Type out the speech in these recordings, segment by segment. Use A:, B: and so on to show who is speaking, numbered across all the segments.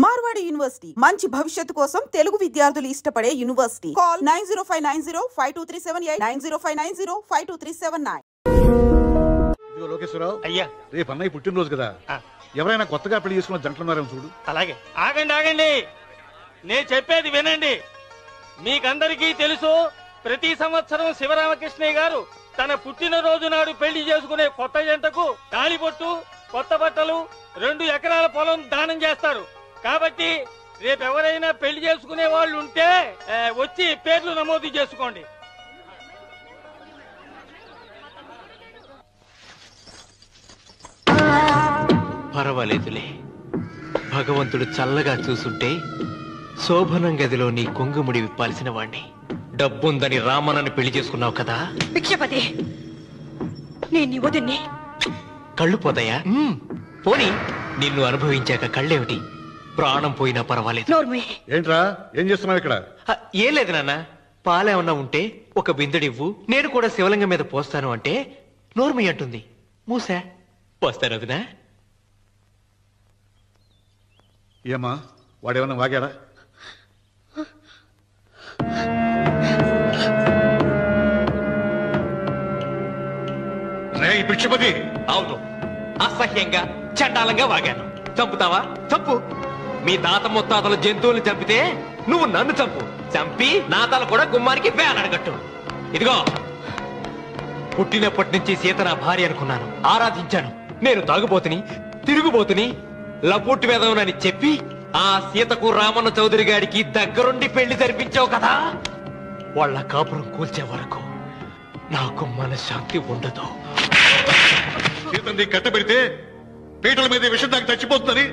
A: Marwadi university మంచి భవిష్యత్తు కోసం తెలుగు విద్యార్థులు ఇష్టపడే యూనివర్సిటీ. కాల్ 9059052378 9059052379.
B: ఇదిగో లోకేశ్వరరావు,
C: అయ్యా
B: రేపు అన్నయ్య పుట్టినరోజు కదా, ఎవరైనా కొత్తగా పెళ్లి చేసుకున్న జంటలున్నారేమో చూడు.
C: అలాగే. ఆగండి ఆగండి, నేను చెప్పేది వినండి. మీకందరికీ తెలుసు, ప్రతి సంవత్సరం శివరామకృష్ణయ్య గారు తన పుట్టినరోజు నాడు పెళ్లి చేసుకునే కొత్త జంటకు తాళిబొట్టు, కొత్త బట్టలు, 2 ఎకరాల పొలం దానం చేస్తారు. కాబట్టి రేపు ఎవరైనా పెళ్లి చేసుకునే వాళ్ళు ఉంటే వచ్చి పేర్లు నమోదు చేసుకోండి.
D: పర్వాలేదులే, భగవంతుడు చల్లగా చూసుంటే శోభనం గదిలో నీ కొంగుముడి విప్పాల్సిన వాణ్ణి. డబ్బుందని రామనని పెళ్లి చేసుకున్నావు కదా.
E: భిక్షపతి, నేను వదిన్ని.
D: కళ్ళు పోతాయా? పోనీ, నిన్ను అనుభవించాక కళ్ళేమిటి? ప్రాణం పోయినా పర్వాలేదు.
B: ఏంట్రా, ఏం చేస్తున్నావు ఇక్కడ?
D: ఏం లేదు నాన్న, పాలేమన్నా ఉంటే ఒక బిందెడివ్వు, నేను కూడా శివలింగం మీద పోస్తాను అంటే నోర్మి అంటుంది. మూసా పోస్తాను వదినా.
B: ఏమా, వాడేమన్నా వాగాడా? భిక్షపతి,
D: అవును, అసహ్యంగా చండాలంగా వాగాను. చంపుతావా? చంపు. మీ తాత ముత్తాతలు జంతువులు చంపితే నువ్వు నన్ను చంపు. చంపి నా తల కూడా గుమ్మానికి వేలాడగట్టు. ఇదిగో, పుట్టినప్పటి నుంచి సీత నా భార్య అనుకున్నాను, ఆరాధించాను. నేను తాగుబోతుని, తిరుగుబోతుని, లపుట్టు వేదవునని చెప్పి ఆ సీతకు రామన్న చౌదరి గారికి దగ్గరుండి పెళ్లి జరిపించావు కదా. వాళ్ళ కాపురం కూల్చే వరకు నాకు మనశ్శాంతి ఉండదు.
B: సీతని కట్టబెడితే పీటల మీద విషం దాకా చచ్చిపోతుందని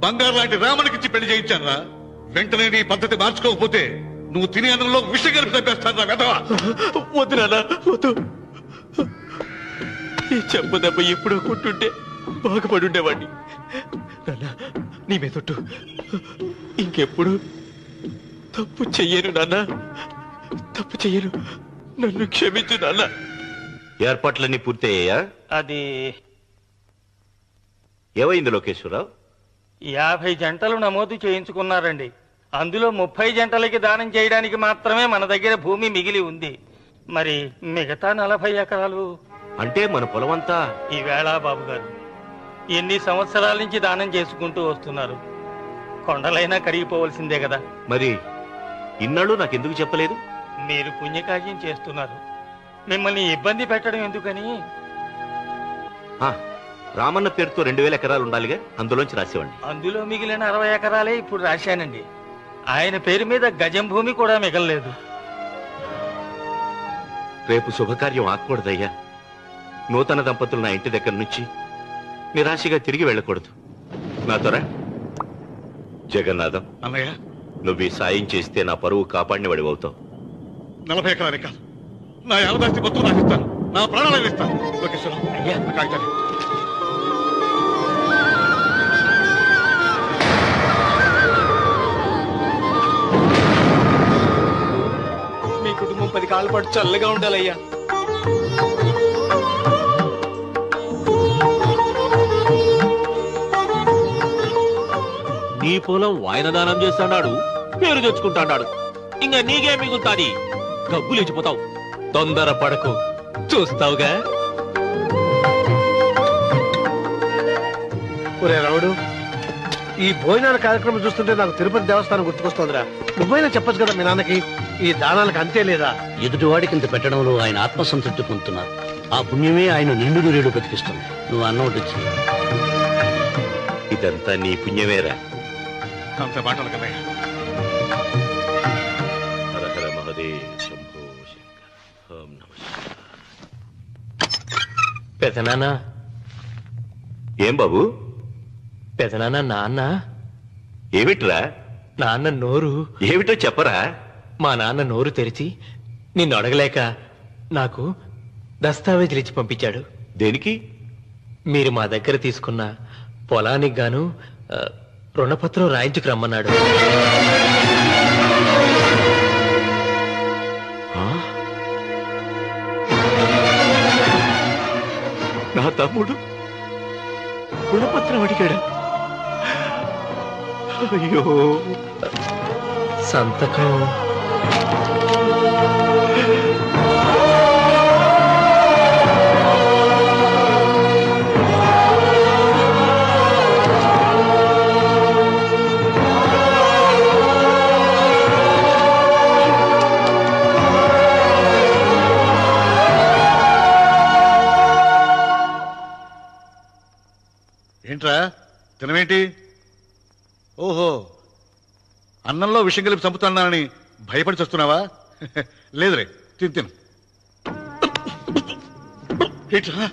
B: బంగారు లాంటి రామునికిచ్చి పెళ్లి చేయించాను. వెంటనే నీ పద్ధతి మార్చుకోకపోతే నువ్వు తినే అన్నంలో విషం కలిపి తప్పేస్తాను. వెధవా,
D: వద్దు నాన్న, వద్దు. ఈ చెంప దెబ్బ ఎప్పుడో కొట్టుంటే బాగుపడి ఉండేవాడిని. నాన్న, నీ మీదొట్టు, ఇంకెప్పుడు తప్పు చెయ్యను నాన్న, తప్పు చెయ్యను. నన్ను క్షమించు నాన్న.
F: ఏర్పాట్లన్నీ పూర్తయ్యాయా?
C: అది
F: ఏమైంది లోకేశ్వరరావు?
C: 50 జంటలు నమోదు చేయించుకున్నారండి. అందులో 30 జంటలకి దానం చేయడానికి మాత్రమే మన దగ్గర భూమి మిగిలి ఉంది. మరి మిగతా 40 ఎకరాలు
F: అంటే మన పొలమంతా
C: ఈవేళ బాబు గారు ఎన్ని సంవత్సరాల నుంచి దానం చేసుకుంటూ వస్తున్నారు. కొండలైనా కరిగిపోవలసిందే కదా.
F: మరి ఇన్నాళ్ళు నాకెందుకు చెప్పలేదు?
C: మీరు పుణ్యకార్యం చేస్తున్నారు, మిమ్మల్ని ఇబ్బంది పెట్టడం ఎందుకని.
F: రామన్న పేరుతో 2000 ఎకరాలు ఉండాలిగా, అందులోంచి రాసేవాడిని.
C: అందులో మిగిలిన 60 ఎకరాలే ఇప్పుడు రాశానండి. ఆయన పేరు మీద గజం భూమి కూడా మిగలలేదు.
F: రేపు శుభకార్యం ఆకూడదయ్యా. నూతన దంపతులు నా ఇంటి దగ్గర నుంచి నిరాశగా తిరిగి వెళ్ళకూడదు. నా త్వర జగన్నాథం,
B: అన్నయ్య,
F: నువ్వు ఈ సాయం చేస్తే నా పరువు కాపాడిన వాడివవుతావు.
B: 40 ఎకరాలే కాదు, నా యావదాస్తి మొత్తం నాకు ఇస్తాను, నా ప్రాణాలను ఇస్తాను. లోకేశ్వరరావు,
C: అయ్యా,
B: కాగితాలు.
D: మీ కుటుంబం 10 కాళ్ళ పాటు చల్లగా ఉండాలయ్యా.
G: నీ పొలం వాయన దానం చేస్తాడు, పేరు తెచ్చుకుంటాడు. ఇంకా నీకే మిగులుతాది, గబ్బు లేచిపోతావు.
D: తొందర పడకు, చూస్తావుగా.
H: ఒరే రావుడు, ఈ భోజనాల కార్యక్రమం చూస్తుంటే నాకు తిరుపతి దేవస్థానం గుర్తుకొస్తోందిరా. నువ్వైనా చెప్పచ్చు కదా మీ నాన్నకి, ఈ దానాలకు అంతే లేదా?
I: ఎదుటివాడికి ఇంత పెట్టడంలో ఆయన ఆత్మసంతృప్తి పొందుతున్నారు. ఆ పుణ్యమే ఆయన నిండు నూరేడు బతికిస్తుంది. నువ్వు అన్నం వచ్చి
F: ఇదంతా నీ పుణ్యమేరా.
B: అంత మాటలు కదయ్య.
F: హర హర మహదేవ్ శంభో శంకర. ఓం నమః.
D: పెదనాన్న.
F: ఏం బాబు?
D: పెదనాన్న, నాన్న.
F: ఏమిట్రా?
D: నాన్న నోరు.
F: ఏమిటో చెప్పరా?
D: మా నాన్న నోరు తెరిచి నిన్ను అడగలేక నాకు దస్తావేజీలు ఇచ్చి పంపించాడు.
F: దేనికి?
D: మీరు మా దగ్గర తీసుకున్న పొలానికి గాను రుణపత్రం రాయించుకు రమ్మన్నాడు.
F: నా తమ్ముడు రుణపత్రం అడిగాడా?
D: అయ్యో సంతకం
B: ఏంట్రా తినవేంటి? ఓహో, అన్నంలో విషం కలిపి చంపుతున్నానని భయపడి చస్తున్నావా? లేదురే, తిను. ఏంట్రా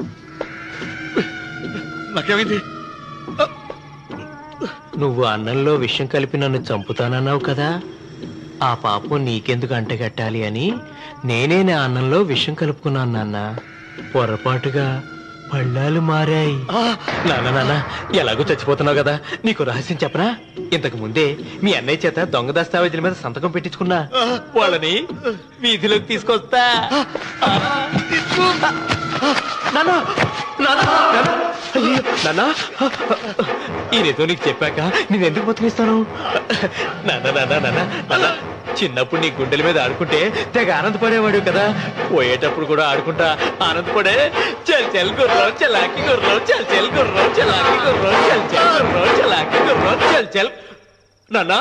B: నాకేమైంది?
D: నువ్వు అన్నంలో విషం కలిపి నన్ను చంపుతానన్నావు కదా, ఆ పాపం నీకెందుకు అంటగట్టాలి అని నేనే నా అన్నంలో విషం కలుపుకున్నాను నాన్న. పొరపాటుగా పళ్ళాలు మారాయి. నాన్న ఎలాగో చచ్చిపోతున్నావు కదా, నీకు రహస్యం చెప్పనా? ఇంతకు ముందే మీ అన్నయ్య చేత దొంగ దస్తావేజీల మీద సంతకం పెట్టించుకున్నా. వాళ్ళని వీధిలోకి తీసుకొస్తా. ఈయనతో నీకు చెప్పాక నేను ఎందుకు బతికిస్తాను? నాన్న చిన్నప్పుడు నీ గుండెల మీద ఆడుకుంటే తెగ ఆనందపడేవాడు కదా, పోయేటప్పుడు కూడా ఆడుకుంటా ఆనందపడే. చల్ చల్ గుర్రం చలాకి గుర్రం, చల్ చల్ గుర్రం చలాకి గుర్రం, చల్ చల్ గుర్రం చలాకి గుర్రం, చల్ చల్. నాన్న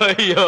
D: అయ్యో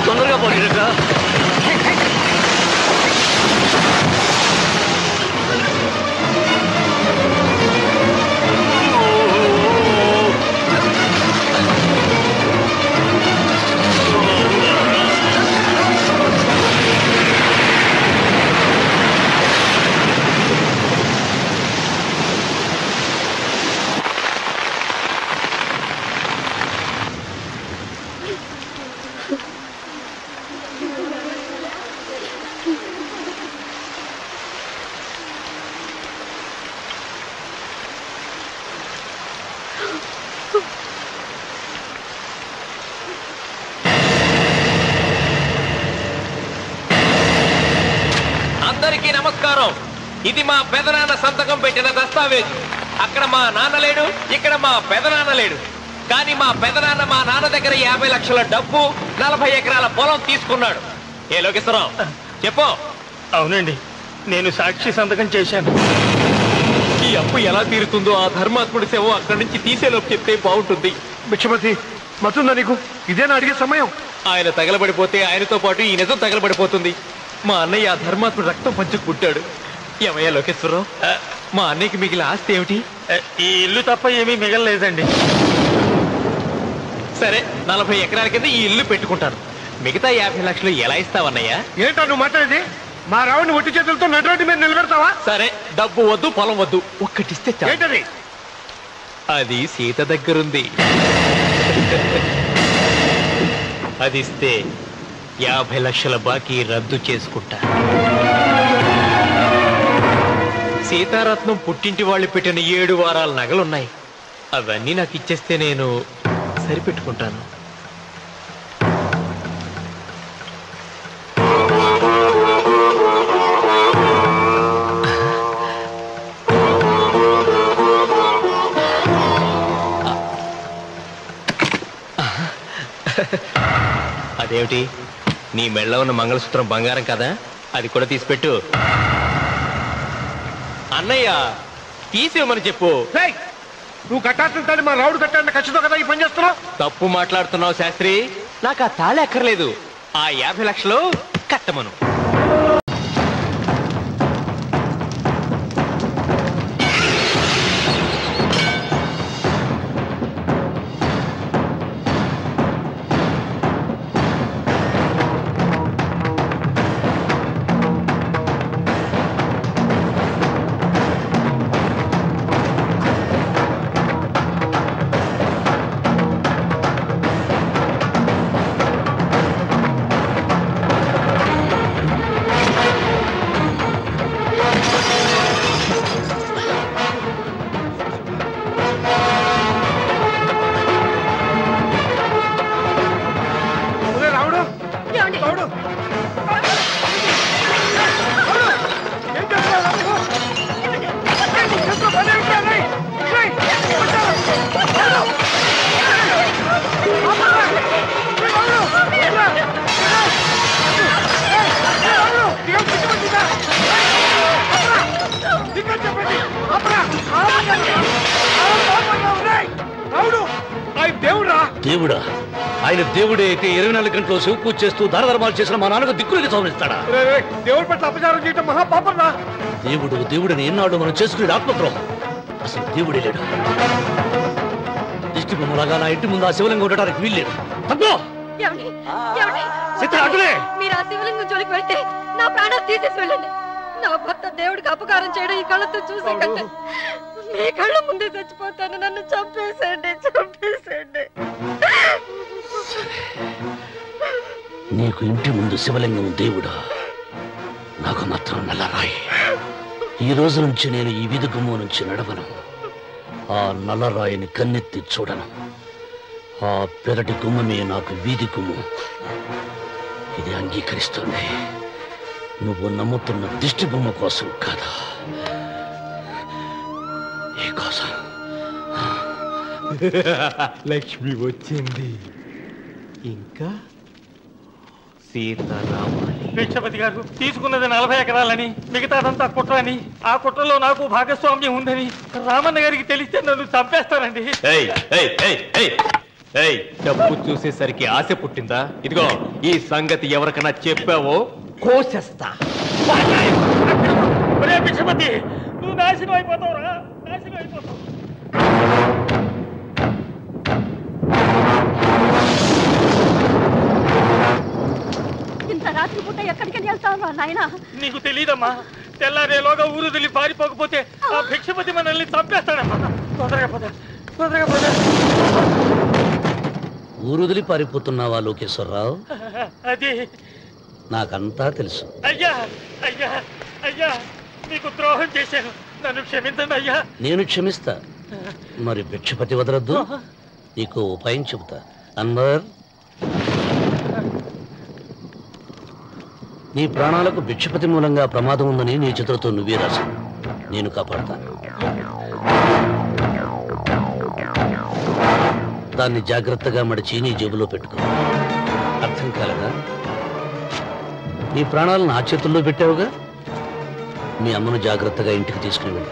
D: తొందరగా పోనీరా. అందరికీ నమస్కారం. ఇది మా పెదనాన్న సంతకం పెట్టిన దస్తావేజు. అక్కడ మా నాన్న లేడు, ఇక్కడ మా పెదనాన్న లేడు. కానీ మా పెదనాన్న మా నాన్న దగ్గర 50 లక్షల డబ్బు, 40 ఎకరాల పొలం తీసుకున్నాడు. ఏ లోకేశ్వరరావు చెప్పు.
C: అవునండి, నేను సాక్షి సంతకం చేశాను.
D: ఈ అప్పు ఎలా తీరుతుందో ఆ ధర్మాత్ముడి సేవ అక్కడి నుంచి తీసేలోపు చెప్తే బాగుంటుంది.
H: భిక్షపతి మతుందా నీకు? ఇదేనా అడిగే సమయం?
D: ఆయన తగలబడిపోతే ఆయనతో పాటు ఈ నిజం తగలబడిపోతుంది. మా అన్నయ్య ఆ ధర్మాత్ముడు రక్తం పంచుకుంటాడు. ఏమయ్యా లోకేశ్వరరావు, మా అన్నయ్యకి మిగిలిన ఆస్తి ఏమిటి?
C: ఈ ఇల్లు తప్ప ఏమీ మిగలలేదండి.
D: సరే, 40 ఎకరాల కింద ఈ ఇల్లు పెట్టుకుంటాను. మిగతా 50 లక్షలు ఎలా ఇస్తావన్నయ్యా?
H: ఏంటో నువ్వు మాట్లాడేది? మా రావుని ఒట్టి చేతులతో నడిరోడ్డు మీద నిలబెడతావా?
D: సరే, డబ్బు వద్దు, పొలం వద్దు, ఒక్కటిస్తే చాలు.
H: ఏంటది?
D: అది సీత దగ్గరుంది. అది ఇస్తే 50 లక్షల బాకీ రద్దు చేసుకుంటా. సీతారత్నం పుట్టింటి వాళ్ళు పెట్టిన 7 వారాల నగలున్నాయి. అవన్నీ నాకు ఇచ్చేస్తే నేను సరిపెట్టుకుంటాను. ఏమిటి నీ మెళ్ళ ఉన్న మంగళసూత్రం బంగారం కదా, అది కూడా తీసిపెట్టు. అన్నయ్య తీసేమని చెప్పు.
H: నువ్వు కట్టాల్సిన మా రావుడు కట్టాలని ఖచ్చితంగా కదా ఈ పని చేస్తున్నావు.
D: తప్పు మాట్లాడుతున్నావు శాస్త్రి. నాకు ఆ తాళి అక్కర్లేదు, ఆ 50 లక్షలు కట్టమను.
I: దేవుడా, ఆయన దేవుడే అయితే 24 గంటలు శివ పూజ చేస్తూ దానధర్మాలు చేసిన మా నాన్నకు దిక్కులకి సవరిస్తాడా?
H: దేవుడి పట్ల అపచారం చేయటం మహాపాపం రా.
I: దేవుడిని ఎన్నాడు మనం చేసుకునే ఆత్మద్రోహం. అసలు దేవుడే లేడు. దిష్టి బొమ్మలాగా నా ఇంటి ముందు ఆ శివలింగం ఉండడానికి వీల్లేదు.
E: మీరు ఆ శివలింగం జోలికి వెళ్తే నా ప్రాణాలు తీసేసి వెళ్ళండి. నా భర్త దేవుడికి అపకారం చేయడం ఈ కళ్ళతో చూసే కంటే మీ కళ్ళ ముందే చచ్చిపోతాను. నన్ను చంపేసేయండి.
I: నీకు ఇంటి ముందు శివలింగం దేవుడా, నాకు మాత్రం నల్లరాయి. ఈ రోజు నుంచి నేను ఈ వీధి గుమ్మం నుంచి నడవను. ఆ నల్లరాయిని కన్నెత్తి చూడను. ఆ పెరటి గుమ్మమే నాకు వీధి గుమ్మం. ఇది అంగీకరిస్తోంది. నువ్వు నమ్ముతున్న దిష్టి బొమ్మ కోసం కాదా, ఈ కోసం.
D: లక్ష్మి వచ్చింది. ఇంకా సీతారామాలి.
C: భిక్షపతి గారు తీసుకున్నది 40 ఎకరాలని, మిగతాదంతా కుట్ర అని, ఆ కుట్రలో నాకు భాగస్వామ్యం ఉందని రామన్న గారికి తెలిస్తే నన్ను చంపేస్తారండి.
D: డబ్బు చూసేసరికి ఆశ పుట్టిందా? ఇదిగో ఈ సంగతి ఎవరికైనా చెప్పావో కోసేస్తా.
C: భిక్షపతి, నువ్వు నాశనం అయిపోతావురా, నాశనం అయిపోతావు.
E: ఇంత రాత్రి పూట ఎక్కడికి వెళ్తావా నాయన?
C: నీకు తెలీదమ్మా, తెల్లారేలోగా ఊరు వదిలి పారిపోకపోతే ఆ భిక్షపతి మనల్ని చంపేస్తాడమ్మా. తొందరగా పద.
I: ఊరుదిలి పారిపోతున్నావా లోకేశ్వరరావు?
C: అది
I: నాకంతా తెలుసు.
C: అయ్యా అయ్యా అయ్యా, నీకు ద్రోహం చేశాను, నన్ను క్షమించండి అయ్యా.
I: నేను క్షమిస్తా, మరి భిక్షపతి వదలొద్దు. నీకు ఉపాయం చెబుతా. అన్వర్, నీ ప్రాణాలకు భిక్షపతి మూలంగా ప్రమాదం ఉందని నీ చేతులతో నువ్వే రాశావు. నేను కాపాడతాను. దాన్ని జాగ్రత్తగా మడిచి నీ జేబులో పెట్టుకో. అర్థం కాలేదా? నీ ప్రాణాలను నా చేతుల్లో పెట్టావుగా. మీ అమ్మను జాగ్రత్తగా ఇంటికి తీసుకుని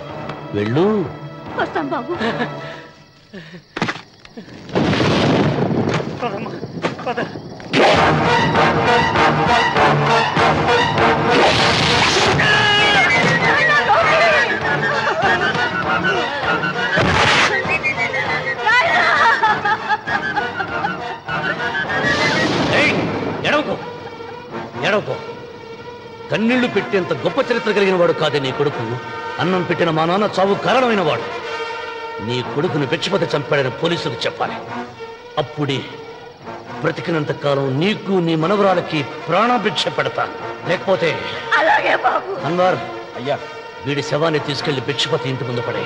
I: వెళ్ళు.
E: వస్తాం బాబు.
I: ఎడవకో. కన్నీళ్లు పెట్టేంత గొప్ప చరిత్ర కలిగిన వాడు కాదే నీ కొడుకు. అన్నం పెట్టిన మా నాన్న చావు కారణమైన వాడు. నీ కొడుకును భిక్షపతి చంపాడని పోలీసులకు చెప్పాలి. అప్పుడే బ్రతికినంత కాలం నీకు నీ మనవరాలకి ప్రాణభిక్ష పెడతాను. లేకపోతే అన్వర్, అయ్యా, వీడి శవాన్ని తీసుకెళ్లి భిక్షపతి ఇంటి ముందు పడే.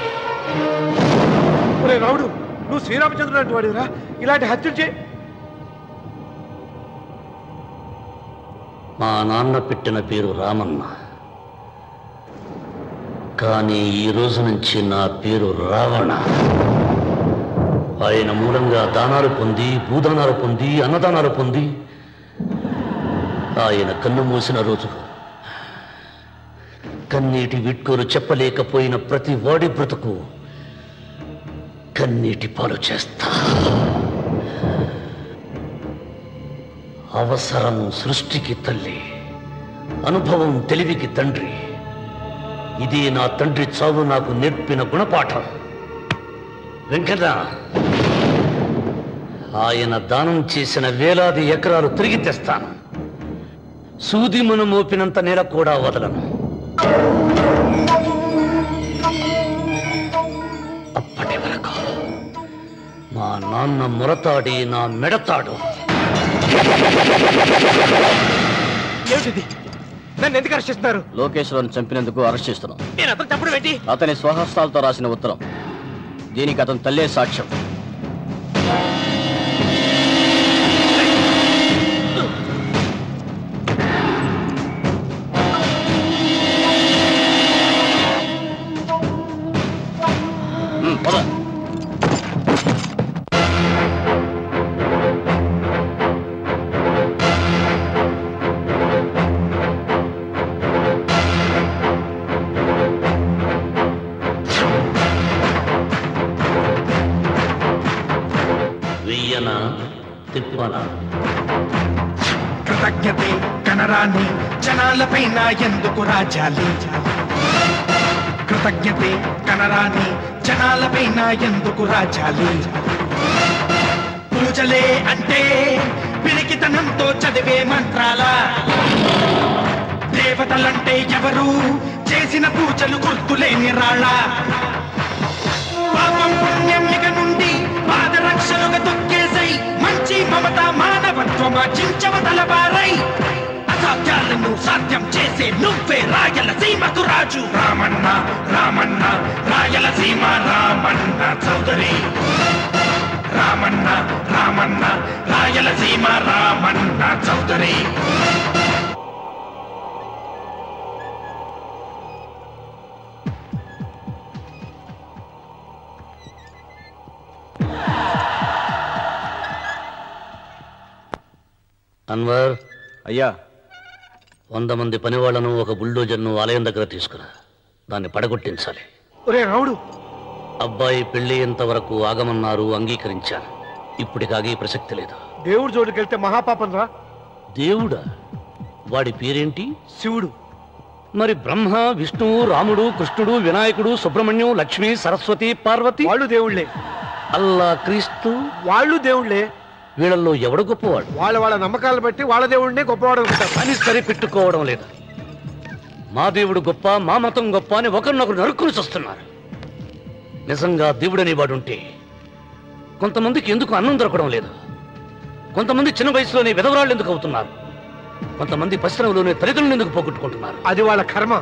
H: రావుడు, నువ్వు శ్రీరామచంద్రుడు లాంటి వాడిరా, ఇలాంటి హత్యలు చే.
I: మా నాన్న పెట్టిన పేరు రామన్న, కానీ ఈ రోజు నుంచి నా పేరు రావణ. ఆయన మూలంగా దానాలు పొంది, భూదానాలు పొంది, అన్నదానాలు పొంది ఆయన కన్ను మూసిన రోజు కన్నీటి విట్కోలు చెప్పలేకపోయిన ప్రతి వాడి బ్రతుకు కన్నీటి పాలు చేస్తా. అవసరం సృష్టికి తల్లి, అనుభవం తెలివికి తండ్రి. ఇది నా తండ్రి చావు నాకు నేర్పిన గుణపాఠం. వెంకన్న, ఆయన దానం చేసిన వేలాది ఎకరాలు తిరిగి తెస్తాను. సూది మన మోపినంత నేల కూడా వదలను. అప్పటి వరకు మా నాన్న మొరతాడి నా మెడతాడు.
D: ఏమిటిది? నన్ను ఎందుకు అరెస్ట్ చేస్తున్నారు?
J: లోకేశ్వరను చంపినందుకు అరెస్ట్ చేస్తున్నాం.
D: నేను అతను చంపడం ఏంటి?
J: అతని స్వహస్తాలతో రాసిన ఉత్తరం. దీనికి అతను తల్లే సాక్ష్యం. పద.
K: కృతజ్ఞతే కనరాని జనాలపైన ఎందుకు రాజాలి? కృతజ్ఞతే కనరాని జనాలపైన ఎందుకు రాజాలి? పూజలే అంటే పిరికితనంతో చదివే మంత్రాల, దేవతలంటే ఎవరు చేసిన పూజలు గుర్తులేని రాళ్ళ. పాపం పుణ్యం ఇక నుండి పాదరక్షలుగా తొక్కేసై మంచి మమత మానవత్వం చించవతలబారై అసాధ్యాలను సాధ్యం చేసే నువ్వే రాయలసీమకు రాజు. రామన్న రామన్న రాయలసీమ రామన్న చౌదరి. రామన్న రామన్న రాయలసీమ రామన్న చౌదరి.
I: అన్వర్,
J: అయ్యా.
I: 100 మంది పనివాళ్లను ఒక బుల్డోజర్ను ఆలయం దగ్గర తీసుకురా. దాన్ని పడగొట్టించాలి.
H: ఒరే రావుడు,
I: అబ్బాయి పెళ్లి ఎంతవరకు ఆగమన్నారు, అంగీకరించాను. ఇప్పటికి ఆగే ప్రసక్తి లేదు.
H: దేవుడి జోడికి వెళ్తే మహాపాపం రా.
I: దేవుడా? వాడి పేరేంటి?
H: శివుడు.
I: మరి బ్రహ్మ, విష్ణువు, రాముడు, కృష్ణుడు, వినాయకుడు, సుబ్రహ్మణ్యం, లక్ష్మి, సరస్వతి, పార్వతి
H: వాళ్ళు దేవుళ్లే.
I: అల్లా, క్రీస్తు
H: వాళ్ళు దేవుళ్లే.
I: వీళ్ళల్లో ఎవడు గొప్పవాడు?
H: వాళ్ళ నమ్మకాలను బట్టి వాళ్ళ దేవుడినే గొప్పవాడు అనుకుంటారు.
I: అని సరిపెట్టుకోవడం లేదు. మా దేవుడు గొప్ప, మా మతం గొప్ప అని ఒకరినొకరు నరుక్కుని చస్తున్నారు. నిజంగా దేవుడనే వాడుంటే కొంతమందికి ఎందుకు అన్నం దొరకడం లేదు? కొంతమంది చిన్న వయసులోనే విధవరాళ్ళు ఎందుకు అవుతున్నారు? కొంతమంది పరిశ్రమలోనే తల్లిదండ్రులు ఎందుకు పోగొట్టుకుంటున్నారు?
H: అది వాళ్ళ కర్మ.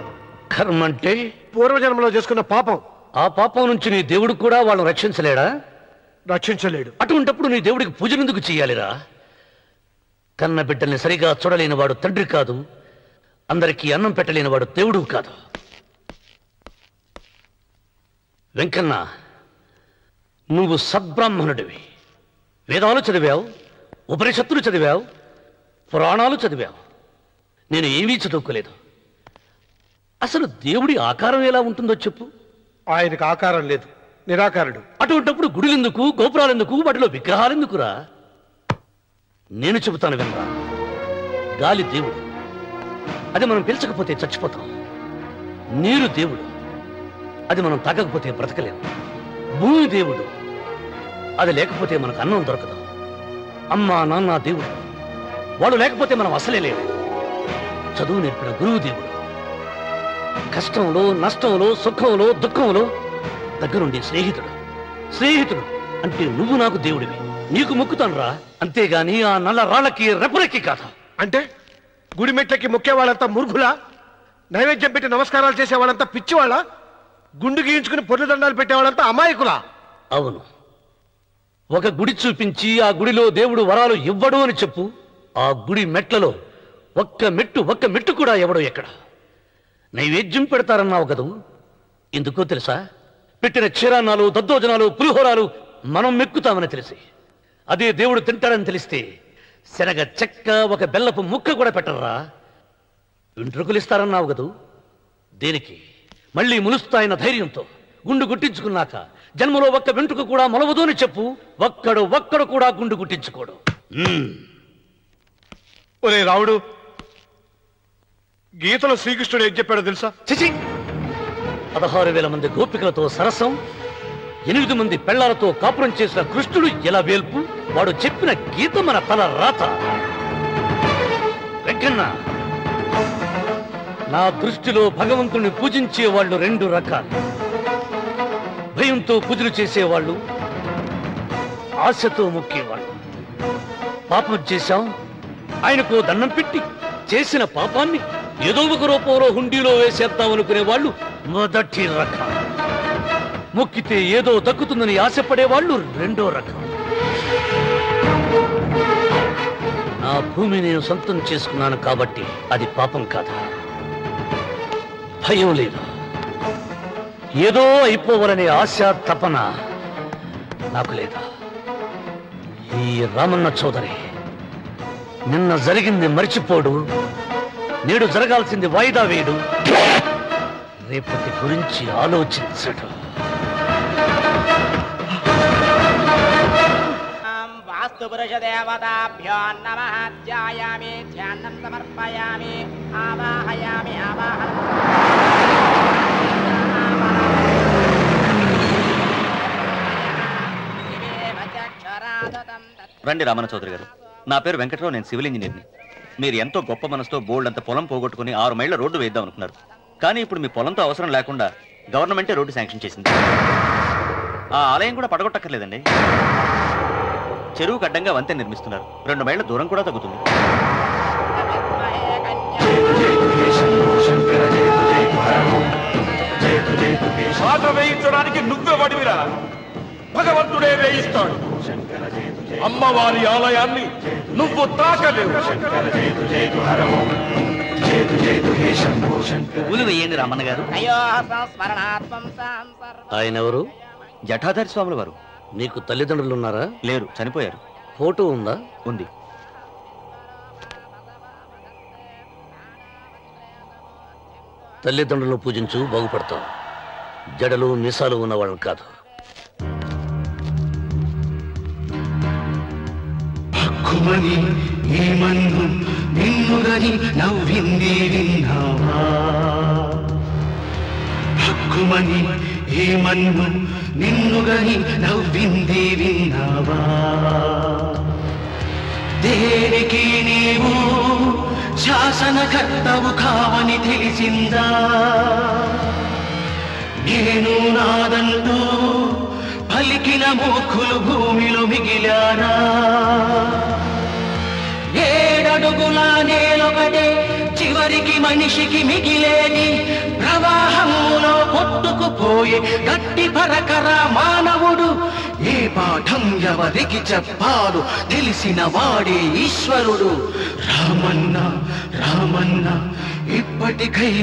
I: కర్మ అంటే
H: పూర్వజన్మలో చేసుకున్న పాపం.
I: ఆ పాపం నుంచి నీ దేవుడు కూడా వాళ్ళని రక్షించలేడా?
H: రక్షించలేడు.
I: అటువంటప్పుడు నీ దేవుడికి పూజలు ఎందుకు చెయ్యాలిరా? కన్న బిడ్డల్ని సరిగా చూడలేని వాడు తండ్రి కాదు, అందరికీ అన్నం పెట్టలేని వాడు దేవుడు కాదు. వెంకన్న, నువ్వు సద్బ్రాహ్మణుడివి. వేదాలు చదివావు, ఉపనిషత్తులు చదివావు, పురాణాలు చదివావు. నేను ఏమీ చదువుకోలేదు. అసలు దేవుడి ఆకారం ఎలా ఉంటుందో చెప్పు.
H: ఆయనకు ఆకారం లేదు, నిరాకారుడు.
I: అటువంటప్పుడు గుడులెందుకు, గోపురాలెందుకు, వాటిలో విగ్రహాలెందుకురా? నేను చెబుతాను వినరా. గాలి దేవుడు, అది మనం పీల్చకపోతే చచ్చిపోతాం. నీరు దేవుడు, అది మనం తాగకపోతే బ్రతకలేము. భూమి దేవుడు, అది లేకపోతే మనకు అన్నం దొరకదు. అమ్మా నాన్న దేవుడు, వాళ్ళు లేకపోతే మనం అసలే లేవు. చదువు నేర్పిన గురువు దేవుడు, కష్టంలో, నష్టంలో, సుఖంలో, దుఃఖంలో దగ్గరుండే స్నేహితుడు. స్నేహితుడు అంటే నువ్వు నాకు దేవుడివి. నీకు మొక్కుతాను రా, అంతేగాని ఆ నల్ల రాళ్ళకి రెపరెక్కి కాదు.
H: అంటే గుడి మెట్లకి మొక్కే వాళ్ళంతా మూర్ఖులా? నైవేద్యం పెట్టి నమస్కారాలు చేసే వాళ్ళంతా పిచ్చివాళ్ళ? గుండు గీయించుకుని పొర్లు దండాలు పెట్టేవాళ్ళంతా అమాయకులా?
I: అవును. ఒక గుడి చూపించి ఆ గుడిలో దేవుడు వరాలు ఇవ్వడు అని చెప్పు. ఆ గుడి మెట్లలో ఒక్క మెట్టు కూడా ఎవడో ఎక్కడ. నైవేద్యం పెడతారన్నావు కదూ, ఎందుకో తెలుసా? పెట్టిన క్షీరాన్నాలు, దద్దోజనాలు, పులిహోరాలు మనం మెక్కుతామని తెలిసి, అదే దేవుడు తింటాడని తెలిస్తే శనగ చెక్క ఒక బెల్లపు ముక్క కూడా పెట్టరా. వెంట్రుకలు ఇస్తారన్నావు కదూ, దేనికి? మళ్ళీ ములుస్తాయన్న ధైర్యంతో గుండు గుట్టించుకున్నాక జన్మలో ఒక్క వెంట్రుక కూడా మొలవదు అని చెప్పు. ఒక్కడు కూడా గుండు గుట్టించుకోడు.
H: ఒరే రావుడు, గీతలో శ్రీకృష్ణుడు ఏం చెప్పాడో తెలుసా?
I: చిచి, 16,000 మంది గోపికలతో సరసం, 8 మంది పెళ్లాలతో కాపురం చేసిన కృష్ణుడు ఎలా వేల్పు? వాడు చెప్పిన గీత మన తల రాత. వెంకన్న, నా దృష్టిలో భగవంతుని పూజించే వాళ్ళు 2 రకాలు. భయంతో పూజలు చేసేవాళ్ళు, ఆశతో మొక్కేవాళ్ళు. పాపం చేశాం, ఆయనకు దండం పెట్టి చేసిన పాపాన్ని ఏదో ఒక రూపంలో హుండీలో వేసేద్దామనుకునే వాళ్ళు మొదటి రకం. మొక్కితే ఏదో దక్కుతుందని ఆశపడేవాళ్ళు 2వ రకం. నా భూమి నేను సొంతం చేసుకున్నాను కాబట్టి అది పాపం కాదా? భయం లేదు, ఏదో అయిపోవాలనే ఆశ తపన నాకు లేదా? ఈ రామన్న చౌదరి నిన్న జరిగింది మర్చిపోడు, నేడు జరగాల్సింది వాయిదా వేయడు, రేపటి గురించి ఆలోచించడు.
L: వాస్తు పురుష దేవతాభ్యో నమః. ధ్యాయామి, ధ్యానం సమర్పయామి, ఆవాహయామి,
M: రండి రామన్న చౌదరి గారు. నా పేరు వెంకటరావు, నేను సివిల్ ఇంజనీర్ని. మీరు ఎంతో గొప్ప మనసుతో బోల్డ్ అంత పొలం పోగొట్టుకుని 6 మైళ్ళ రోడ్డు వేద్దాం అనుకున్నారు. కానీ ఇప్పుడు మీ పొలంతో అవసరం లేకుండా గవర్నమెంటే రోడ్డు శాంక్షన్ చేసింది. ఆ ఆలయం కూడా పడగొట్టక్కర్లేదండి. చెరువుకు అడ్డంగా వంతెన నిర్మిస్తున్నారు. 2 మైళ్ళ దూరం కూడా తగ్గుతుంది.
G: పాట వేయించడానికి నువ్వే వడివిరా, భగవంతుడే వేయిస్తాడు. అమ్మవారి ఆలయాన్ని నువ్వు తాకలేవు.
M: పూలు వేయండి రామన్న గారు.
I: ఆయన ఎవరు?
M: జటాధారి స్వాముల వారు.
I: నీకు తల్లిదండ్రులు ఉన్నారా?
M: లేరు, చనిపోయారు.
I: ఫోటో ఉందా?
M: ఉంది.
I: తల్లిదండ్రులను పూజించు, బాగుపడతావు. జడలు మీసాలు ఉన్నవాళ్ళని కాదు.
K: హక్కుమని ఏమన్ను నిన్నుగని నవ్వింది విన్నావా? హక్కుమని ఏమన్ను నిన్నుగని నవ్వింది విన్నావా? దేనికి నీవు శాసనకర్తవు కావని తెలిసిందా? నేను నాదంటూ పలికిన మూర్ఖులు భూమిలో మిగిలారా? 7 అడుగుల నేలొకటే చివరికి మనిషికి మిగిలేని ప్రవాహంలో కొట్టుకుపోయే గట్టి పరకర మానవుడు. ఏ పాఠం ఎవరికి చెప్పాలో తెలిసిన వాడే ఈశ్వరుడు. రామన్న రామన్న ఇప్పటికై